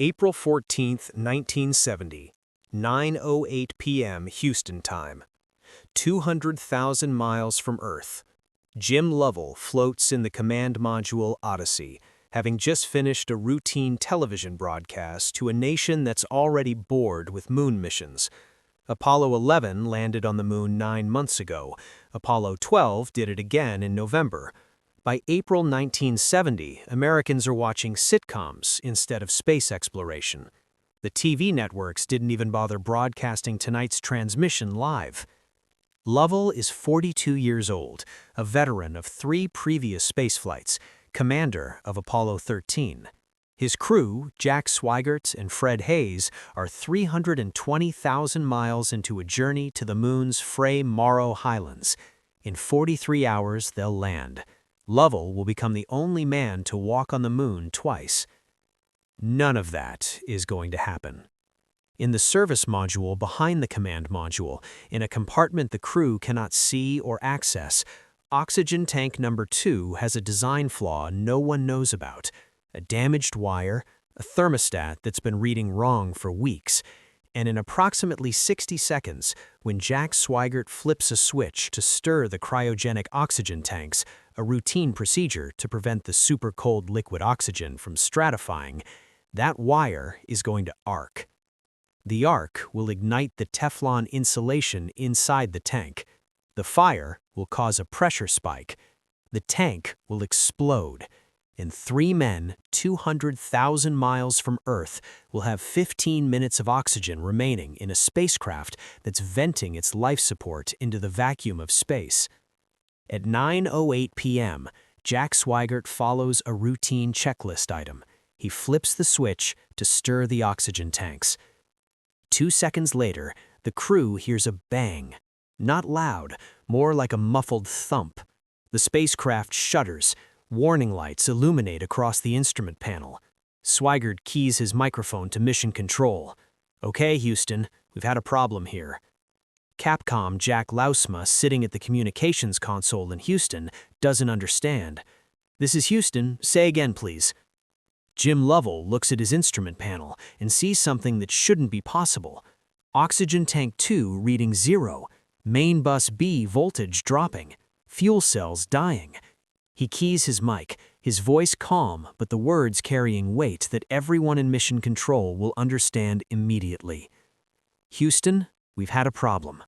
April 14, 1970, 9:08 p.m. Houston time. 200,000 miles from Earth. Jim Lovell floats in the command module Odyssey, having just finished a routine television broadcast to a nation that's already bored with moon missions. Apollo 11 landed on the moon 9 months ago. Apollo 12 did it again in November. By April 1970, Americans are watching sitcoms instead of space exploration. The TV networks didn't even bother broadcasting tonight's transmission live. Lovell is 42 years old, a veteran of 3 previous spaceflights, commander of Apollo 13. His crew, Jack Swigert and Fred Hayes, are 320,000 miles into a journey to the moon's Frey Morrow Highlands. In 43 hours, they'll land. Lovell will become the only man to walk on the moon twice. None of that is going to happen. In the service module behind the command module, in a compartment the crew cannot see or access, oxygen tank number 2 has a design flaw no one knows about. A damaged wire, a thermostat that's been reading wrong for weeks, and in approximately 60 seconds, when Jack Swigert flips a switch to stir the cryogenic oxygen tanks, a routine procedure to prevent the super-cold liquid oxygen from stratifying, that wire is going to arc. The arc will ignite the Teflon insulation inside the tank. The fire will cause a pressure spike. The tank will explode. And 3 men, 200,000 miles from Earth, will have 15 minutes of oxygen remaining in a spacecraft that's venting its life support into the vacuum of space. At 9:08 p.m., Jack Swigert follows a routine checklist item. He flips the switch to stir the oxygen tanks. 2 seconds later, the crew hears a bang. Not loud, more like a muffled thump. The spacecraft shudders. Warning lights illuminate across the instrument panel. Swigert keys his microphone to Mission Control. "Okay, Houston, we've had a problem here." Capcom Jack Lausma, sitting at the communications console in Houston, doesn't understand. "This is Houston, say again, please." Jim Lovell looks at his instrument panel and sees something that shouldn't be possible. Oxygen tank 2 reading 0, main bus B voltage dropping, fuel cells dying. He keys his mic, his voice calm but the words carrying weight that everyone in Mission Control will understand immediately. "Houston, we've had a problem."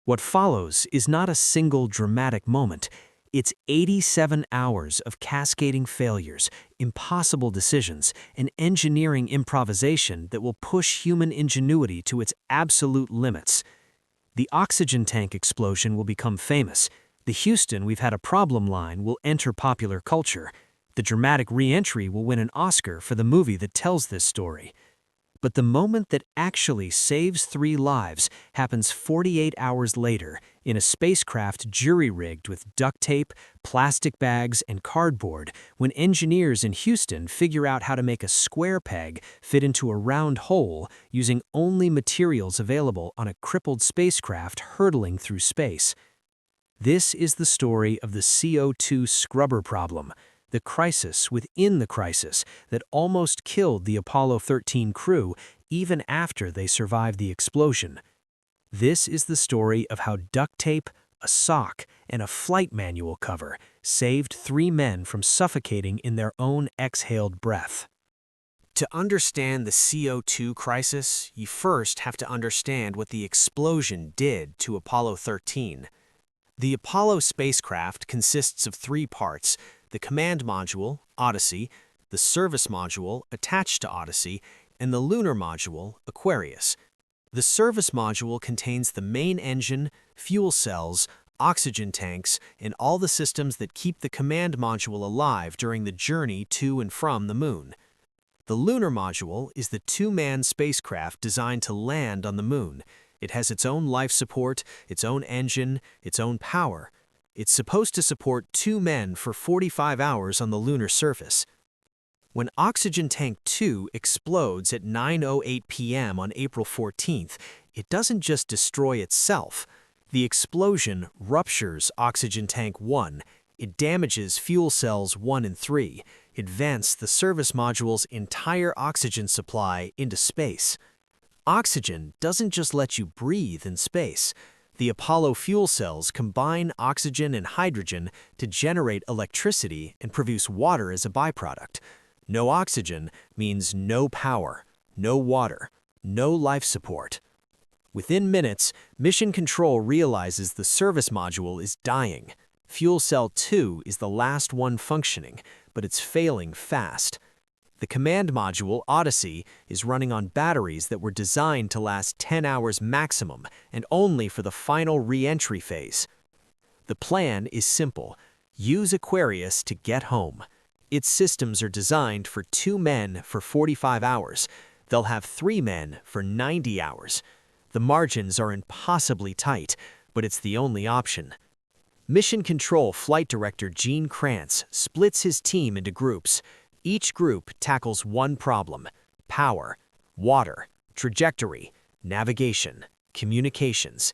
What follows is not a single dramatic moment. It's 87 hours of cascading failures, impossible decisions, and engineering improvisation that will push human ingenuity to its absolute limits. The oxygen tank explosion will become famous. The "Houston, we've had a problem" line will enter popular culture. The dramatic re-entry will win an Oscar for the movie that tells this story. But the moment that actually saves 3 lives happens 48 hours later in a spacecraft jury-rigged with duct tape, plastic bags, and cardboard when engineers in Houston figure out how to make a square peg fit into a round hole using only materials available on a crippled spacecraft hurtling through space. This is the story of the CO2 scrubber problem, the crisis within the crisis that almost killed the Apollo 13 crew even after they survived the explosion. This is the story of how duct tape, a sock, and a flight manual cover saved 3 men from suffocating in their own exhaled breath. To understand the CO2 crisis, you first have to understand what the explosion did to Apollo 13. The Apollo spacecraft consists of 3 parts: the command module, Odyssey, the service module, attached to Odyssey, and the lunar module, Aquarius. The service module contains the main engine, fuel cells, oxygen tanks, and all the systems that keep the command module alive during the journey to and from the moon. The lunar module is the 2-man spacecraft designed to land on the moon. It has its own life support, its own engine, its own power. It's supposed to support 2 men for 45 hours on the lunar surface. When Oxygen Tank 2 explodes at 9:08 p.m. on April 14th, it doesn't just destroy itself. The explosion ruptures Oxygen Tank 1. It damages fuel cells 1 and 3. advance the service module's entire oxygen supply into space. Oxygen doesn't just let you breathe in space. The Apollo fuel cells combine oxygen and hydrogen to generate electricity and produce water as a byproduct. No oxygen means no power, no water, no life support. Within minutes, Mission Control realizes the service module is dying. Fuel cell 2 is the last one functioning, but it's failing fast. The command module, Odyssey, is running on batteries that were designed to last 10 hours maximum and only for the final re-entry phase. The plan is simple. Use Aquarius to get home. Its systems are designed for 2 men for 45 hours. They'll have 3 men for 90 hours. The margins are impossibly tight, but it's the only option. Mission Control Flight Director Gene Kranz splits his team into groups. Each group tackles one problem: power, water, trajectory, navigation, communications.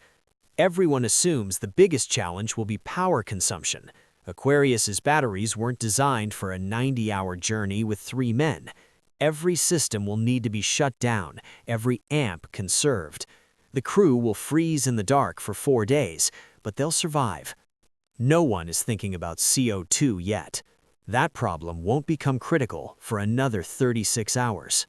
Everyone assumes the biggest challenge will be power consumption. Aquarius's batteries weren't designed for a 90-hour journey with 3 men. Every system will need to be shut down, every amp conserved. The crew will freeze in the dark for 4 days, but they'll survive. No one is thinking about CO2 yet. That problem won't become critical for another 36 hours.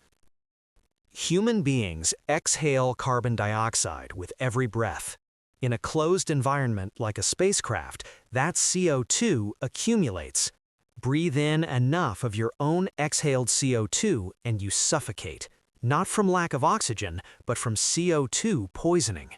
Human beings exhale carbon dioxide with every breath. In a closed environment like a spacecraft, that CO2 accumulates. Breathe in enough of your own exhaled CO2 and you suffocate, not from lack of oxygen, but from CO2 poisoning.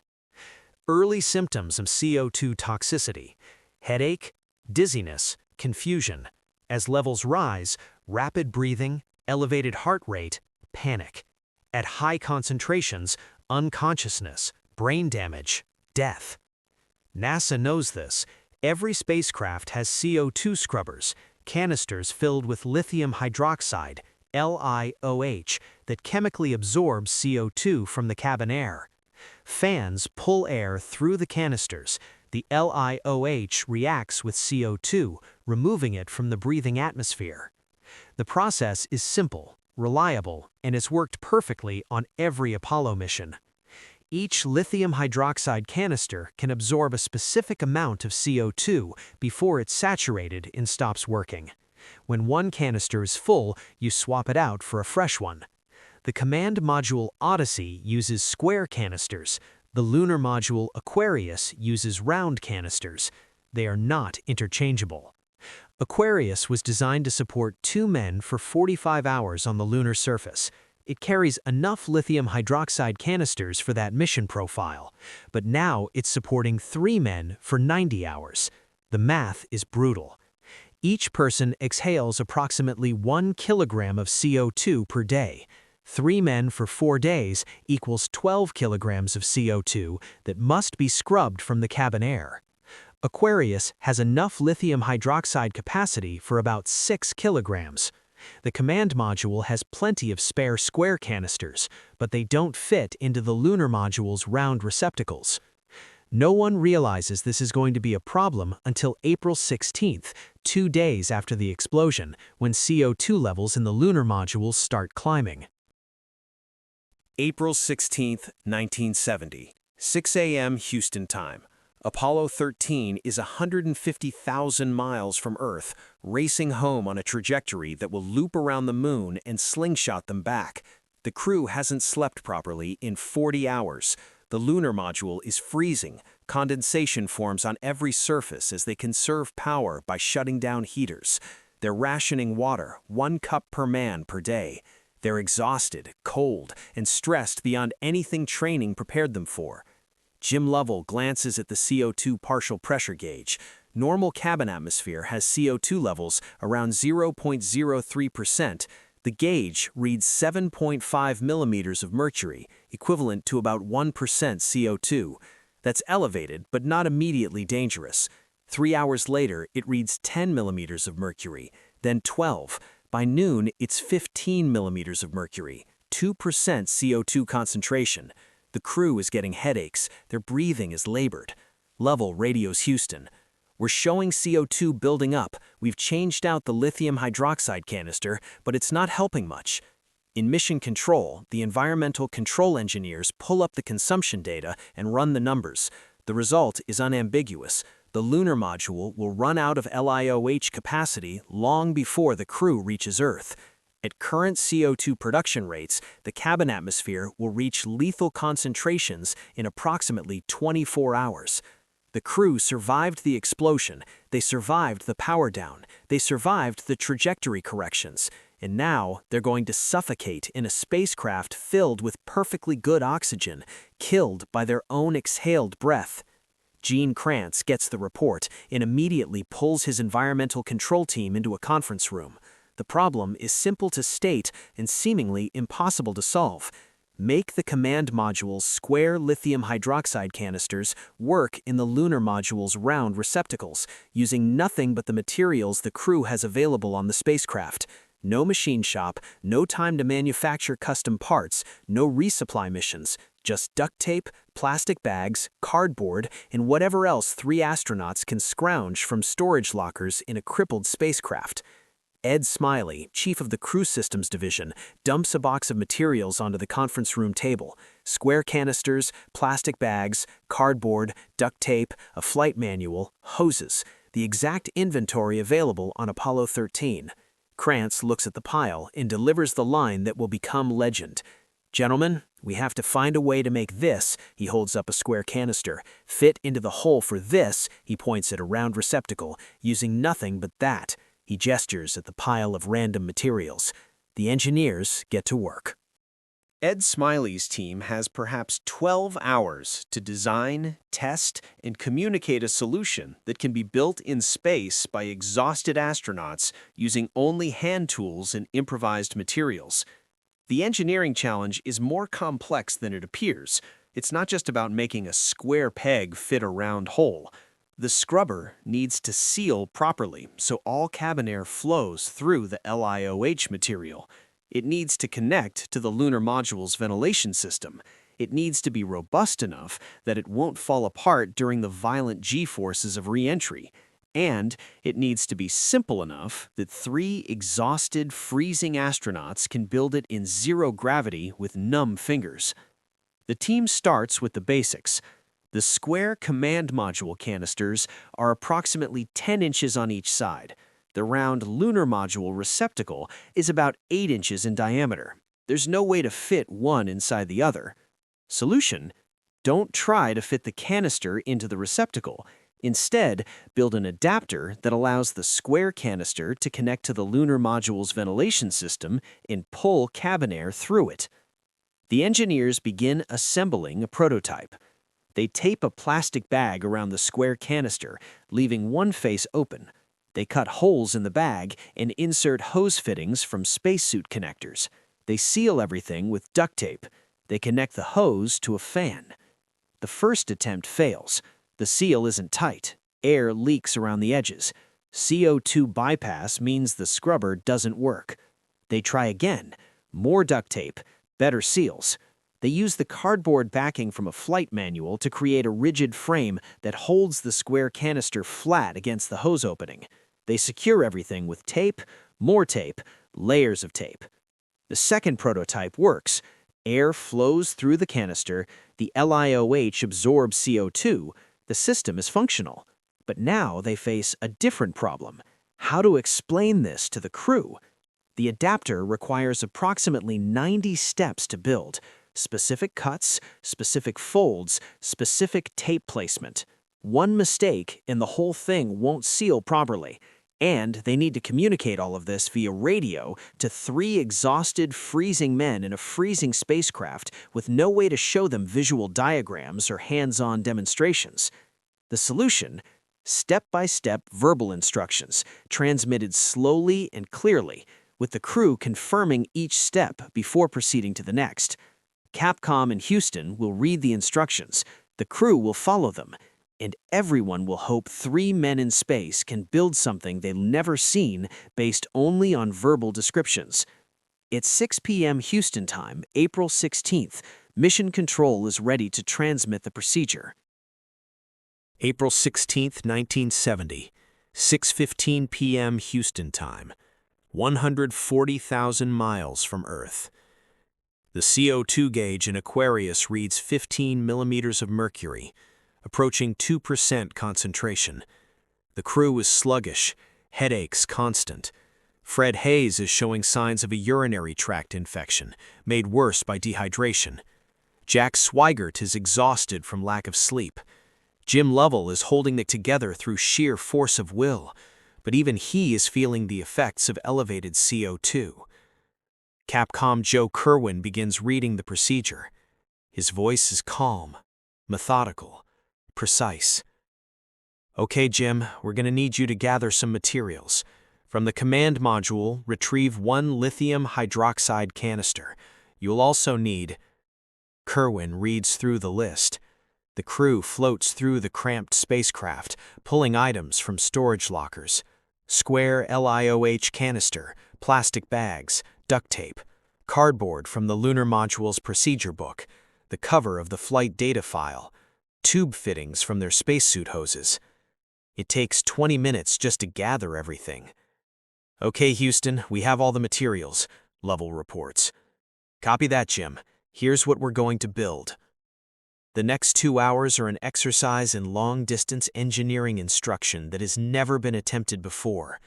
Early symptoms of CO2 toxicity: headache, dizziness, confusion. As levels rise, rapid breathing, elevated heart rate, panic. At high concentrations, unconsciousness, brain damage, death. NASA knows this. Every spacecraft has CO2 scrubbers, canisters filled with lithium hydroxide, LiOH, that chemically absorbs CO2 from the cabin air. Fans pull air through the canisters. The LiOH reacts with CO2, removing it from the breathing atmosphere. The process is simple, reliable, and has worked perfectly on every Apollo mission. Each lithium hydroxide canister can absorb a specific amount of CO2 before it's saturated and stops working. When one canister is full, you swap it out for a fresh one. The command module Odyssey uses square canisters. The lunar module Aquarius uses round canisters. They are not interchangeable. Aquarius was designed to support 2 men for 45 hours on the lunar surface. It carries enough lithium hydroxide canisters for that mission profile, but now it's supporting 3 men for 90 hours. The math is brutal. Each person exhales approximately 1 kilogram of CO2 per day. 3 men for 4 days equals 12 kilograms of CO2 that must be scrubbed from the cabin air. Aquarius has enough lithium hydroxide capacity for about 6 kilograms. The command module has plenty of spare square canisters, but they don't fit into the lunar module's round receptacles. No one realizes this is going to be a problem until April 16th, 2 days after the explosion, when CO2 levels in the lunar modules start climbing. April 16, 1970, 6 a.m. Houston time. Apollo 13 is 150,000 miles from Earth, racing home on a trajectory that will loop around the moon and slingshot them back. The crew hasn't slept properly in 40 hours. The lunar module is freezing. Condensation forms on every surface as they conserve power by shutting down heaters. They're rationing water, 1 cup per man per day. They're exhausted, cold, and stressed beyond anything training prepared them for. Jim Lovell glances at the CO2 partial pressure gauge. Normal cabin atmosphere has CO2 levels around 0.03%. The gauge reads 7.5 millimeters of mercury, equivalent to about 1% CO2. That's elevated, but not immediately dangerous. 3 hours later, it reads 10 millimeters of mercury, then 12. By noon, it's 15 millimeters of mercury, 2% CO2 concentration. The crew is getting headaches. Their breathing is labored. Lovell radios Houston. We're showing CO2 building up. We've changed out the lithium hydroxide canister, but it's not helping much. In mission control, the environmental control engineers pull up the consumption data and run the numbers. The result is unambiguous. The lunar module will run out of LiOH capacity long before the crew reaches Earth. At current CO2 production rates, the cabin atmosphere will reach lethal concentrations in approximately 24 hours. The crew survived the explosion, they survived the power down, they survived the trajectory corrections, and now they're going to suffocate in a spacecraft filled with perfectly good oxygen, killed by their own exhaled breath. Gene Kranz gets the report and immediately pulls his environmental control team into a conference room. The problem is simple to state and seemingly impossible to solve. Make the command module's square lithium hydroxide canisters work in the lunar module's round receptacles, using nothing but the materials the crew has available on the spacecraft. No machine shop, no time to manufacture custom parts, no resupply missions, just duct tape, plastic bags, cardboard, and whatever else 3 astronauts can scrounge from storage lockers in a crippled spacecraft. Ed Smylie, chief of the Crew Systems Division, dumps a box of materials onto the conference room table. Square canisters, plastic bags, cardboard, duct tape, a flight manual, hoses, the exact inventory available on Apollo 13. Kranz looks at the pile and delivers the line that will become legend. "Gentlemen, we have to find a way to make this," he holds up a square canister, "fit into the hole for this," he points at a round receptacle, "using nothing but that." He gestures at the pile of random materials. The engineers get to work. Ed Smylie's team has perhaps 12 hours to design, test, and communicate a solution that can be built in space by exhausted astronauts using only hand tools and improvised materials. The engineering challenge is more complex than it appears. It's not just about making a square peg fit a round hole. The scrubber needs to seal properly so all cabin air flows through the LiOH material. It needs to connect to the lunar module's ventilation system. It needs to be robust enough that it won't fall apart during the violent G-forces of re-entry. And it needs to be simple enough that 3 exhausted, freezing astronauts can build it in zero gravity with numb fingers. The team starts with the basics. The square command module canisters are approximately 10 inches on each side. The round lunar module receptacle is about 8 inches in diameter. There's no way to fit one inside the other. Solution: don't try to fit the canister into the receptacle. Instead, build an adapter that allows the square canister to connect to the lunar module's ventilation system and pull cabin air through it. The engineers begin assembling a prototype. They tape a plastic bag around the square canister, leaving one face open. They cut holes in the bag and insert hose fittings from spacesuit connectors. They seal everything with duct tape. They connect the hose to a fan. The first attempt fails. The seal isn't tight. Air leaks around the edges. CO2 bypass means the scrubber doesn't work. They try again. More duct tape, better seals. They use the cardboard backing from a flight manual to create a rigid frame that holds the square canister flat against the hose opening. They secure everything with tape, more tape, layers of tape. The second prototype works. Air flows through the canister, the LiOH absorbs CO2, the system is functional. But now they face a different problem: how to explain this to the crew. The adapter requires approximately 90 steps to build. Specific cuts, specific folds, specific tape placement. One mistake and the whole thing won't seal properly. And they need to communicate all of this via radio to 3 exhausted, freezing men in a freezing spacecraft with no way to show them visual diagrams or hands-on demonstrations. The solution: step-by-step verbal instructions, transmitted slowly and clearly, with the crew confirming each step before proceeding to the next. Capcom in Houston will read the instructions, the crew will follow them, and everyone will hope 3 men in space can build something they've never seen based only on verbal descriptions. It's 6 p.m. Houston time, April 16th. Mission Control is ready to transmit the procedure. April 16, 1970, 6:15 p.m. Houston time, 140,000 miles from Earth. The CO2 gauge in Aquarius reads 15 millimeters of mercury, approaching 2% concentration. The crew is sluggish, headaches constant. Fred Hayes is showing signs of a urinary tract infection, made worse by dehydration. Jack Swigert is exhausted from lack of sleep. Jim Lovell is holding it together through sheer force of will, but even he is feeling the effects of elevated CO2. Capcom Joe Kerwin begins reading the procedure. His voice is calm, methodical, precise. "Okay, Jim, we're going to need you to gather some materials. From the command module, retrieve 1 lithium hydroxide canister. You'll also need..." Kerwin reads through the list. The crew floats through the cramped spacecraft, pulling items from storage lockers. Square LiOH canister, plastic bags, duct tape, cardboard from the lunar module's procedure book, the cover of the flight data file, tube fittings from their spacesuit hoses. It takes 20 minutes just to gather everything. "Okay, Houston, we have all the materials," Lovell reports. "Copy that, Jim. Here's what we're going to build." The next 2 hours are an exercise in long-distance engineering instruction that has never been attempted before.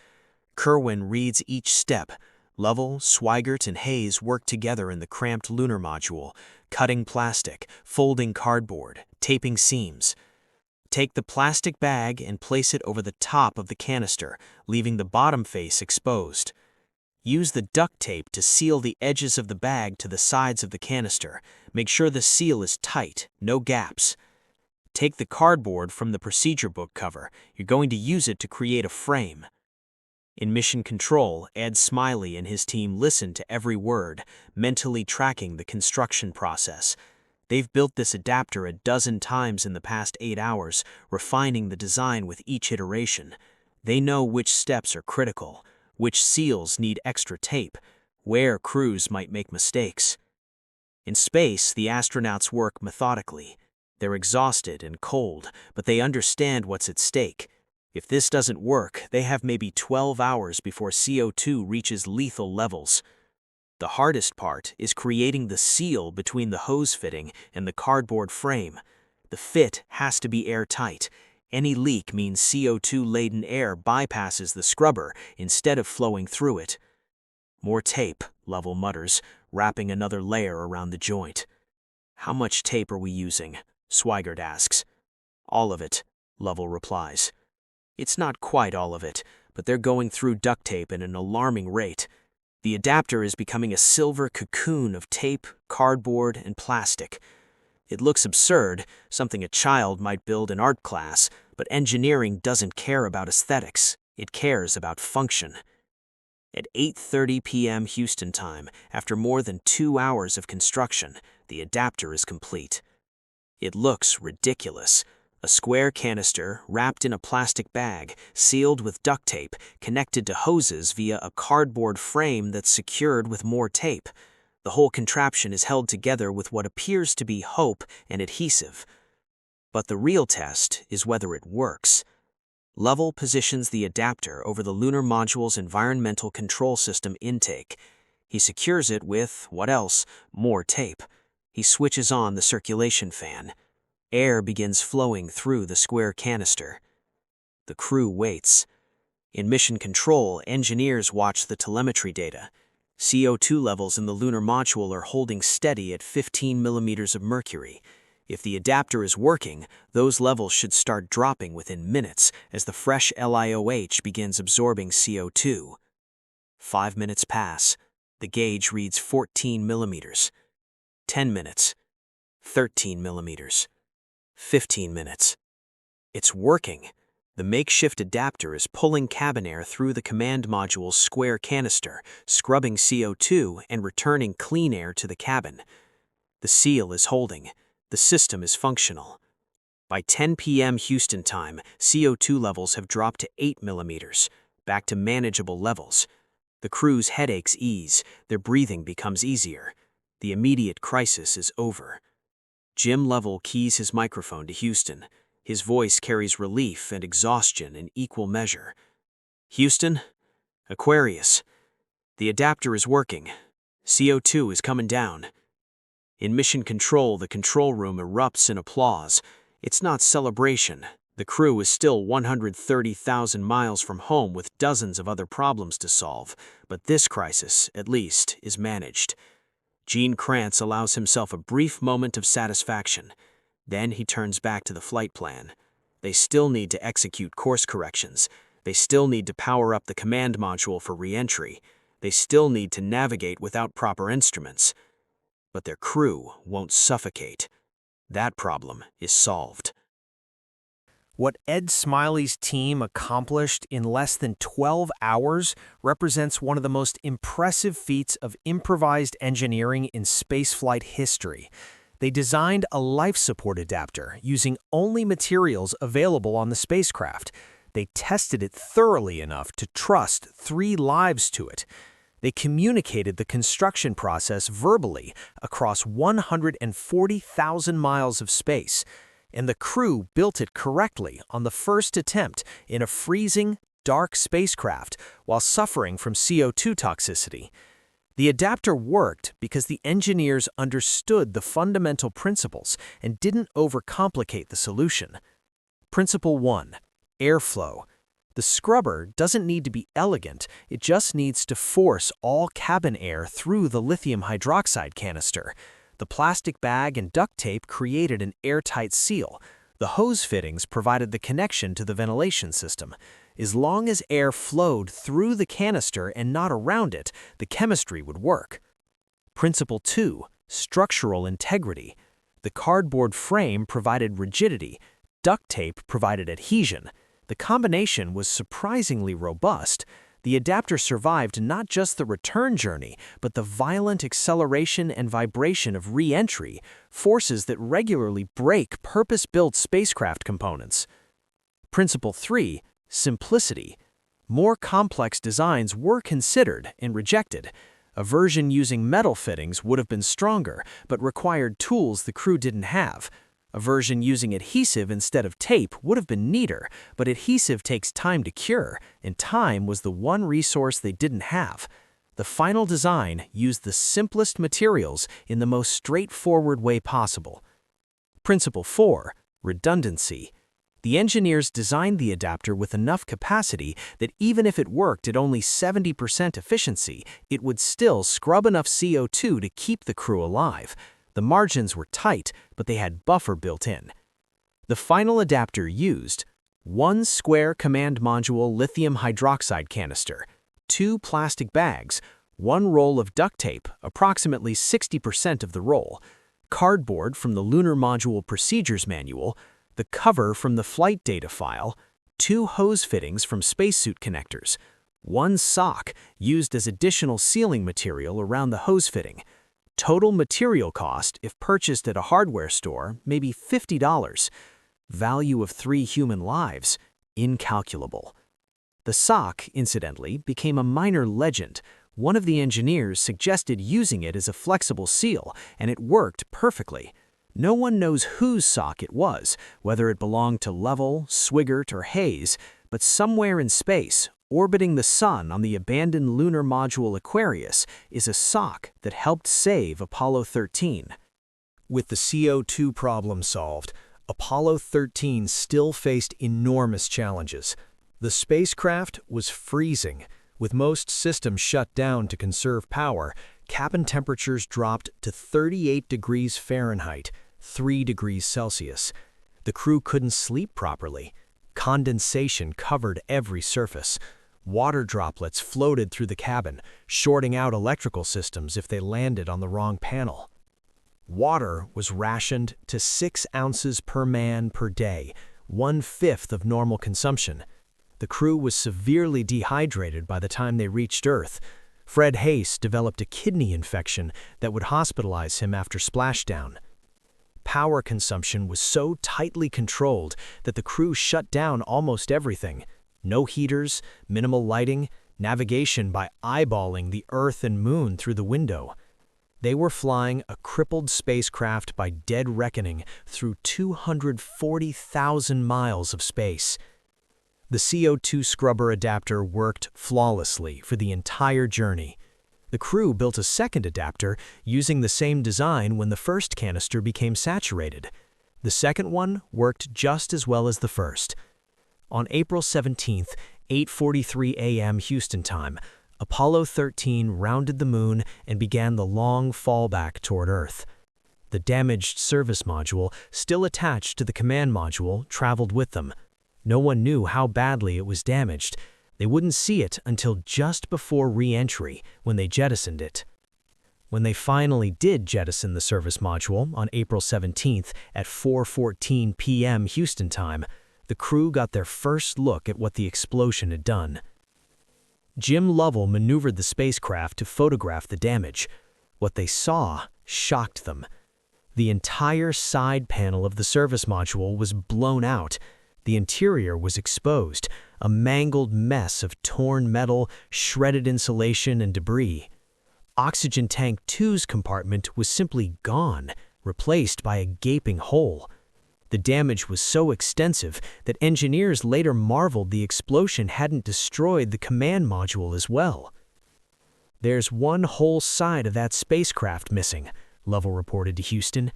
Kerwin reads each step. Lovell, Swigert, and Hayes work together in the cramped lunar module, cutting plastic, folding cardboard, taping seams. Take the plastic bag and place it over the top of the canister, leaving the bottom face exposed. Use the duct tape to seal the edges of the bag to the sides of the canister. Make sure the seal is tight, no gaps. Take the cardboard from the procedure book cover. You're going to use it to create a frame. In mission control, Ed Smylie and his team listen to every word, mentally tracking the construction process. They've built this adapter a dozen times in the past 8 hours, refining the design with each iteration. They know which steps are critical, which seals need extra tape, where crews might make mistakes. In space, the astronauts work methodically. They're exhausted and cold, but they understand what's at stake. If this doesn't work, they have maybe 12 hours before CO2 reaches lethal levels. The hardest part is creating the seal between the hose fitting and the cardboard frame. The fit has to be airtight. Any leak means CO2-laden air bypasses the scrubber instead of flowing through it. "More tape," Lovell mutters, wrapping another layer around the joint. "How much tape are we using?" Swigert asks. "All of it," Lovell replies. It's not quite all of it, but they're going through duct tape at an alarming rate. The adapter is becoming a silver cocoon of tape, cardboard, and plastic. It looks absurd, something a child might build in art class, but engineering doesn't care about aesthetics. It cares about function. At 8:30 p.m. Houston time, after more than 2 hours of construction, the adapter is complete. It looks ridiculous. A square canister wrapped in a plastic bag, sealed with duct tape, connected to hoses via a cardboard frame that's secured with more tape. The whole contraption is held together with what appears to be hope and adhesive. But the real test is whether it works. Lovell positions the adapter over the lunar module's environmental control system intake. He secures it with, what else, more tape. He switches on the circulation fan. Air begins flowing through the square canister. The crew waits. In mission control, engineers watch the telemetry data. CO2 levels in the lunar module are holding steady at 15 millimeters of mercury. If the adapter is working, those levels should start dropping within minutes as the fresh LiOH begins absorbing CO2. 5 minutes pass. The gauge reads 14 millimeters. 10 minutes. 13 millimeters. 15 minutes. It's working. The makeshift adapter is pulling cabin air through the command module's square canister, scrubbing CO2 and returning clean air to the cabin. The seal is holding. The system is functional. By 10 p.m. Houston time, CO2 levels have dropped to 8 millimeters, back to manageable levels. The crew's headaches ease. Their breathing becomes easier. The immediate crisis is over. Jim Lovell keys his microphone to Houston. His voice carries relief and exhaustion in equal measure. "Houston? Aquarius. The adapter is working. CO2 is coming down." In Mission Control, the control room erupts in applause. It's not celebration. The crew is still 130,000 miles from home with dozens of other problems to solve, but this crisis, at least, is managed. Gene Kranz allows himself a brief moment of satisfaction. Then he turns back to the flight plan. They still need to execute course corrections. They still need to power up the command module for re-entry. They still need to navigate without proper instruments. But their crew won't suffocate. That problem is solved. What Ed Smylie's team accomplished in less than 12 hours represents one of the most impressive feats of improvised engineering in spaceflight history. They designed a life support adapter using only materials available on the spacecraft. They tested it thoroughly enough to trust 3 lives to it. They communicated the construction process verbally across 140,000 miles of space, and the crew built it correctly on the first attempt in a freezing, dark spacecraft while suffering from CO2 toxicity. The adapter worked because the engineers understood the fundamental principles and didn't overcomplicate the solution. Principle 1: airflow. The scrubber doesn't need to be elegant, it just needs to force all cabin air through the lithium hydroxide canister. The plastic bag and duct tape created an airtight seal. The hose fittings provided the connection to the ventilation system. As long as air flowed through the canister and not around it, the chemistry would work. Principle 2: structural integrity. The cardboard frame provided rigidity. Duct tape provided adhesion. The combination was surprisingly robust. The adapter survived not just the return journey, but the violent acceleration and vibration of re-entry, forces that regularly break purpose-built spacecraft components. Principle 3: simplicity. More complex designs were considered and rejected. A version using metal fittings would have been stronger, but required tools the crew didn't have. A version using adhesive instead of tape would have been neater, but adhesive takes time to cure, and time was the one resource they didn't have. The final design used the simplest materials in the most straightforward way possible. Principle 4: redundancy. The engineers designed the adapter with enough capacity that even if it worked at only 70% efficiency, it would still scrub enough CO2 to keep the crew alive. The margins were tight, but they had buffer built in. The final adapter used 1 square command module lithium hydroxide canister, 2 plastic bags, 1 roll of duct tape, approximately 60% of the roll, cardboard from the Lunar Module Procedures Manual, the cover from the flight data file, 2 hose fittings from spacesuit connectors, 1 sock used as additional sealing material around the hose fitting. Total material cost, if purchased at a hardware store, may be $50. Value of 3 human lives, incalculable. The sock, incidentally, became a minor legend. One of the engineers suggested using it as a flexible seal, and it worked perfectly. No one knows whose sock it was, whether it belonged to Lovell, Swigert, or Hayes, but somewhere in space, orbiting the Sun on the abandoned lunar module Aquarius, is a sock that helped save Apollo 13. With the CO2 problem solved, Apollo 13 still faced enormous challenges. The spacecraft was freezing. With most systems shut down to conserve power, cabin temperatures dropped to 38 degrees Fahrenheit, 3 degrees Celsius. The crew couldn't sleep properly. Condensation covered every surface. Water droplets floated through the cabin, shorting out electrical systems if they landed on the wrong panel. Water was rationed to 6 ounces per man per day, 1/5 of normal consumption. The crew was severely dehydrated by the time they reached Earth. Fred Hayes developed a kidney infection that would hospitalize him after splashdown. Power consumption was so tightly controlled that the crew shut down almost everything. No heaters, minimal lighting, navigation by eyeballing the Earth and Moon through the window. They were flying a crippled spacecraft by dead reckoning through 240,000 miles of space. The CO2 scrubber adapter worked flawlessly for the entire journey. The crew built a second adapter using the same design when the first canister became saturated. The second one worked just as well as the first. On April 17, 8:43 a.m. Houston time, Apollo 13 rounded the moon and began the long fallback toward Earth. The damaged service module, still attached to the command module, traveled with them. No one knew how badly it was damaged. They wouldn't see it until just before re-entry, when they jettisoned it. When they finally did jettison the service module on April 17th at 4:14 p.m. Houston time, the crew got their first look at what the explosion had done. Jim Lovell maneuvered the spacecraft to photograph the damage. What they saw shocked them. The entire side panel of the service module was blown out. The interior was exposed, a mangled mess of torn metal, shredded insulation, and debris. Oxygen Tank 2's compartment was simply gone, replaced by a gaping hole. The damage was so extensive that engineers later marveled the explosion hadn't destroyed the command module as well. "There's one whole side of that spacecraft missing," Lovell reported to Houston.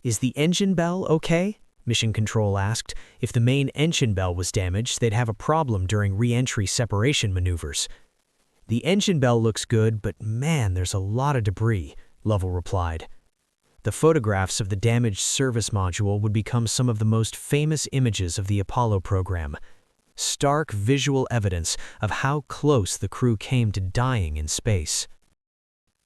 "Is the engine bell okay?" Mission Control asked. If the main engine bell was damaged, they'd have a problem during re-entry separation maneuvers. "The engine bell looks good, but man, there's a lot of debris," Lovell replied. The photographs of the damaged service module would become some of the most famous images of the Apollo program. Stark visual evidence of how close the crew came to dying in space.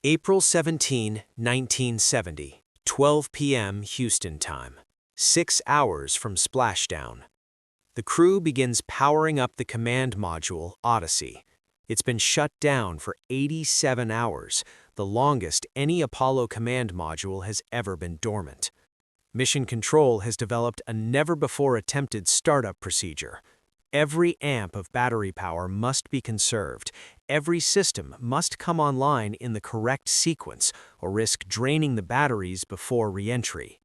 April 17, 1970, 12 p.m. Houston time. 6 hours from splashdown. The crew begins powering up the command module, Odyssey. It's been shut down for 87 hours, the longest any Apollo command module has ever been dormant. Mission Control has developed a never-before-attempted startup procedure. Every amp of battery power must be conserved. Every system must come online in the correct sequence or risk draining the batteries before re-entry.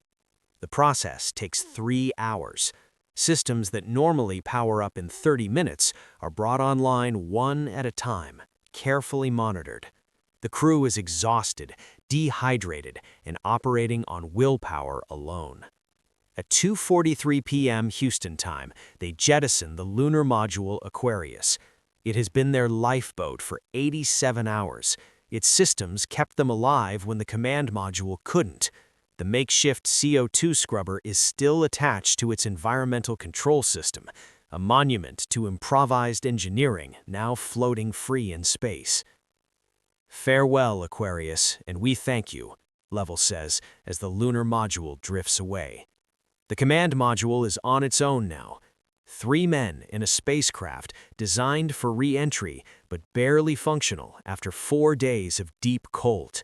The process takes 3 hours. Systems that normally power up in 30 minutes are brought online one at a time, carefully monitored. The crew is exhausted, dehydrated, and operating on willpower alone. At 2:43 p.m. Houston time, they jettison the lunar module Aquarius. It has been their lifeboat for 87 hours. Its systems kept them alive when the command module couldn't. The makeshift CO2 scrubber is still attached to its environmental control system, a monument to improvised engineering now floating free in space. "Farewell, Aquarius, and we thank you," Lovell says as the lunar module drifts away. The command module is on its own now. 3 men in a spacecraft designed for re-entry but barely functional after 4 days of deep cold.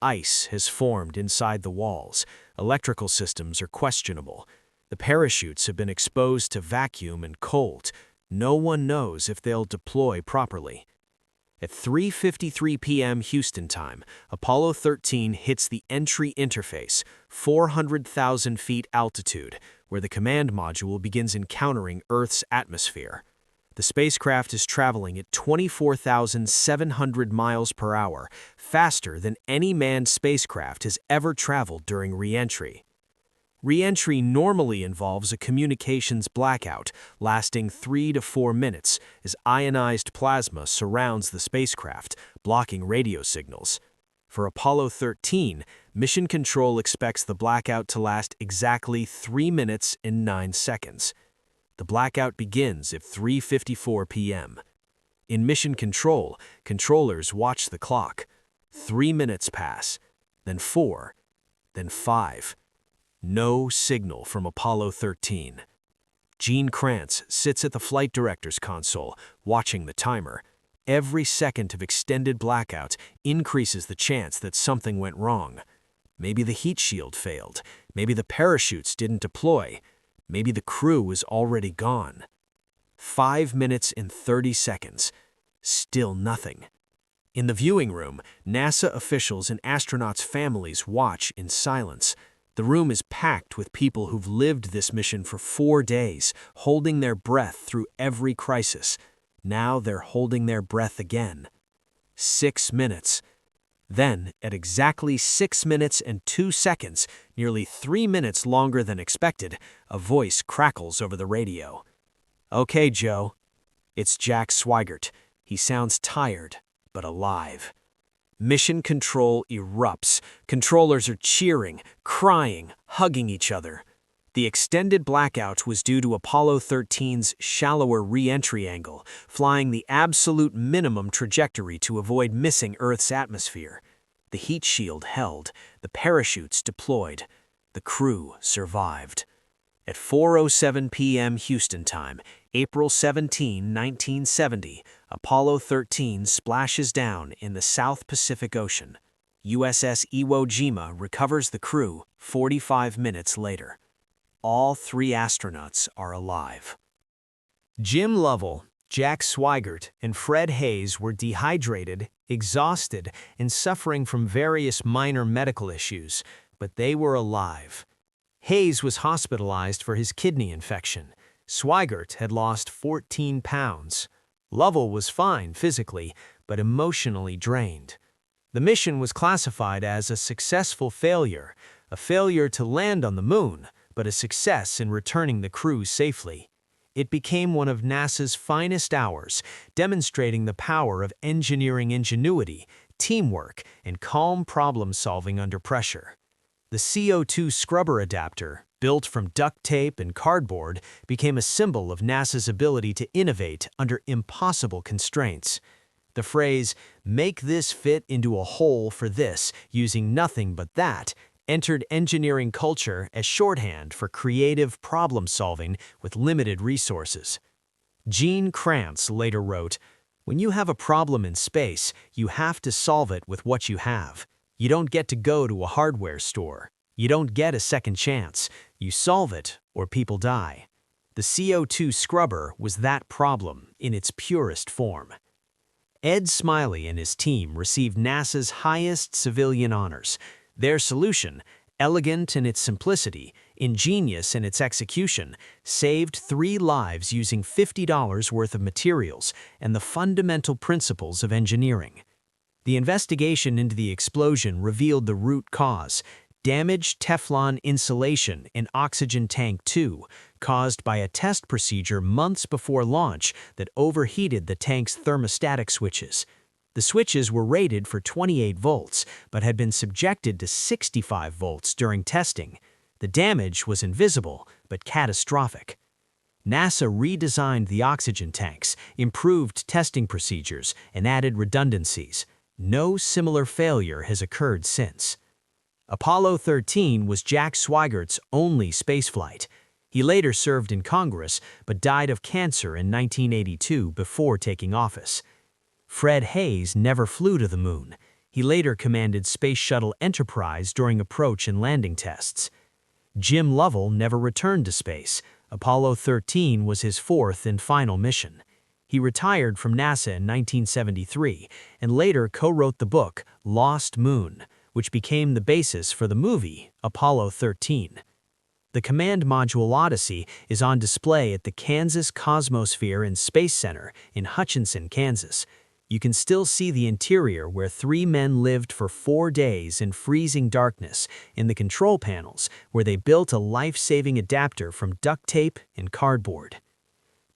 Ice has formed inside the walls. Electrical systems are questionable. The parachutes have been exposed to vacuum and cold. No one knows if they'll deploy properly. At 3:53 p.m. Houston time, Apollo 13 hits the entry interface, 400,000 feet altitude, where the command module begins encountering Earth's atmosphere. The spacecraft is traveling at 24,700 miles per hour, faster than any manned spacecraft has ever traveled during re-entry. Re-entry normally involves a communications blackout lasting 3 to 4 minutes as ionized plasma surrounds the spacecraft, blocking radio signals. For Apollo 13, Mission Control expects the blackout to last exactly 3 minutes and 9 seconds. The blackout begins at 3:54 p.m. In Mission Control, controllers watch the clock. 3 minutes pass, then 4, then 5. No signal from Apollo 13. Gene Kranz sits at the flight director's console, watching the timer. Every second of extended blackout increases the chance that something went wrong. Maybe the heat shield failed. Maybe the parachutes didn't deploy. Maybe the crew was already gone. 5 minutes and 30 seconds. Still nothing. In the viewing room, NASA officials and astronauts' families watch in silence. The room is packed with people who've lived this mission for 4 days, holding their breath through every crisis. Now they're holding their breath again. 6 minutes. Then, at exactly 6 minutes and 2 seconds, nearly 3 minutes longer than expected, a voice crackles over the radio. "Okay, Joe." It's Jack Swigert. He sounds tired, but alive. Mission Control erupts. Controllers are cheering, crying, hugging each other. The extended blackout was due to Apollo 13's shallower re-entry angle, flying the absolute minimum trajectory to avoid missing Earth's atmosphere. The heat shield held, the parachutes deployed. The crew survived. At 4:07 p.m. Houston time, April 17, 1970, Apollo 13 splashes down in the South Pacific Ocean. USS Iwo Jima recovers the crew 45 minutes later. All 3 astronauts are alive. Jim Lovell, Jack Swigert, and Fred Haise were dehydrated, exhausted, and suffering from various minor medical issues, but they were alive. Haise was hospitalized for his kidney infection. Swigert had lost 14 pounds. Lovell was fine physically, but emotionally drained. The mission was classified as a successful failure, a failure to land on the moon, but a success in returning the crew safely. It became one of NASA's finest hours, demonstrating the power of engineering ingenuity, teamwork, and calm problem-solving under pressure. The CO2 scrubber adapter, built from duct tape and cardboard, became a symbol of NASA's ability to innovate under impossible constraints. The phrase, "make this fit into a hole for this, using nothing but that," entered engineering culture as shorthand for creative problem-solving with limited resources. Gene Kranz later wrote, "When you have a problem in space, you have to solve it with what you have. You don't get to go to a hardware store. You don't get a second chance. You solve it, or people die." The CO2 scrubber was that problem in its purest form. Ed Smylie and his team received NASA's highest civilian honors. Their solution, elegant in its simplicity, ingenious in its execution, saved 3 lives using $50 worth of materials and the fundamental principles of engineering. The investigation into the explosion revealed the root cause: damaged Teflon insulation in Oxygen Tank 2, caused by a test procedure months before launch that overheated the tank's thermostatic switches. The switches were rated for 28 volts, but had been subjected to 65 volts during testing. The damage was invisible, but catastrophic. NASA redesigned the oxygen tanks, improved testing procedures, and added redundancies. No similar failure has occurred since. Apollo 13 was Jack Swigert's only spaceflight. He later served in Congress, but died of cancer in 1982 before taking office. Fred Haise never flew to the moon. He later commanded Space Shuttle Enterprise during approach and landing tests. Jim Lovell never returned to space. Apollo 13 was his 4th and final mission. He retired from NASA in 1973 and later co-wrote the book Lost Moon, which became the basis for the movie Apollo 13. The Command Module Odyssey is on display at the Kansas Cosmosphere and Space Center in Hutchinson, Kansas. You can still see the interior where 3 men lived for 4 days in freezing darkness in the control panels where they built a life-saving adapter from duct tape and cardboard.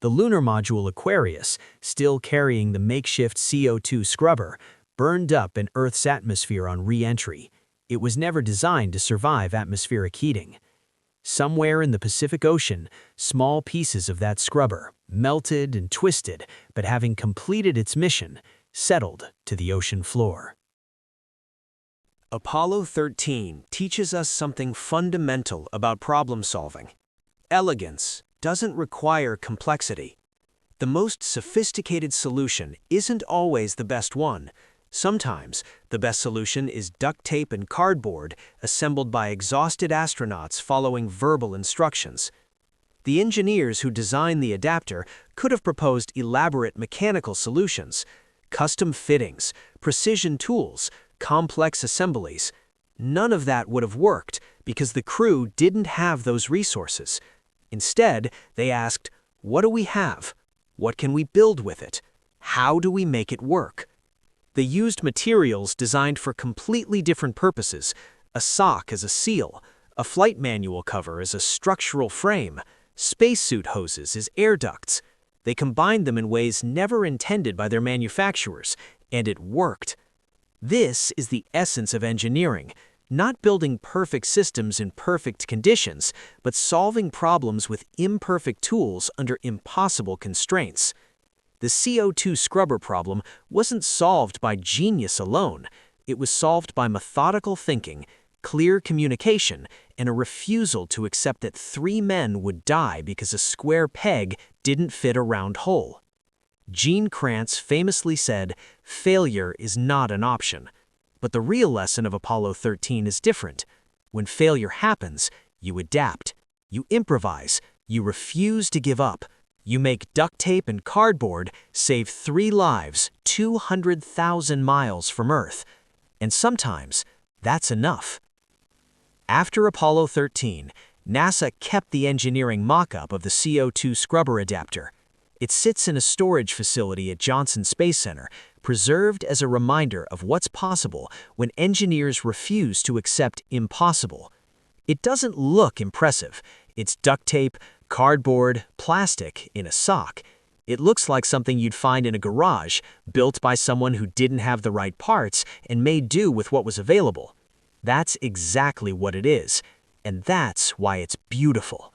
The lunar module Aquarius, still carrying the makeshift CO2 scrubber, burned up in Earth's atmosphere on re-entry. It was never designed to survive atmospheric heating. Somewhere in the Pacific Ocean, small pieces of that scrubber, melted and twisted, but having completed its mission, settled to the ocean floor. Apollo 13 teaches us something fundamental about problem solving. Elegance doesn't require complexity. The most sophisticated solution isn't always the best one. Sometimes, the best solution is duct tape and cardboard assembled by exhausted astronauts following verbal instructions. The engineers who designed the adapter could have proposed elaborate mechanical solutions. custom fittings, precision tools, complex assemblies. None of that would have worked because the crew didn't have those resources. Instead, they asked, what do we have? What can we build with it? How do we make it work? They used materials designed for completely different purposes, a sock as a seal, a flight manual cover as a structural frame, spacesuit hoses as air ducts. They combined them in ways never intended by their manufacturers, and it worked. This is the essence of engineering, not building perfect systems in perfect conditions, but solving problems with imperfect tools under impossible constraints. The CO2 scrubber problem wasn't solved by genius alone. It was solved by methodical thinking, clear communication, and a refusal to accept that 3 men would die because a square peg didn't fit a round hole. Gene Kranz famously said, "Failure is not an option." But the real lesson of Apollo 13 is different. When failure happens, you adapt, you improvise, you refuse to give up. You make duct tape and cardboard save 3 lives 200,000 miles from Earth. And sometimes, that's enough. After Apollo 13, NASA kept the engineering mock-up of the CO2 scrubber adapter. It sits in a storage facility at Johnson Space Center, preserved as a reminder of what's possible when engineers refuse to accept impossible. It doesn't look impressive. It's duct tape, cardboard, plastic in a sock. It looks like something you'd find in a garage, built by someone who didn't have the right parts and made do with what was available. That's exactly what it is, and that's why it's beautiful.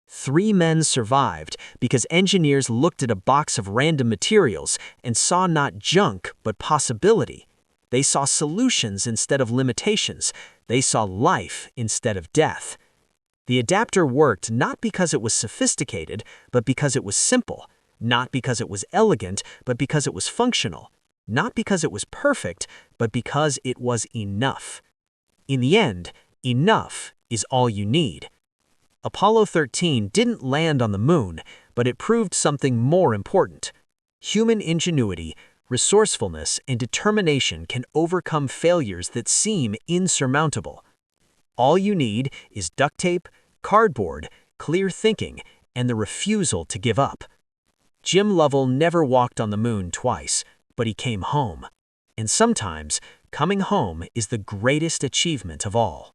3 men survived because engineers looked at a box of random materials and saw not junk but possibility. They saw solutions instead of limitations. They saw life instead of death. The adapter worked not because it was sophisticated, but because it was simple. Not because it was elegant, but because it was functional. Not because it was perfect, but because it was enough. In the end, enough is all you need. Apollo 13 didn't land on the moon, but it proved something more important. Human ingenuity, resourcefulness, and determination can overcome failures that seem insurmountable. All you need is duct tape, cardboard, clear thinking, and the refusal to give up. Jim Lovell never walked on the moon twice, but he came home. And sometimes, coming home is the greatest achievement of all.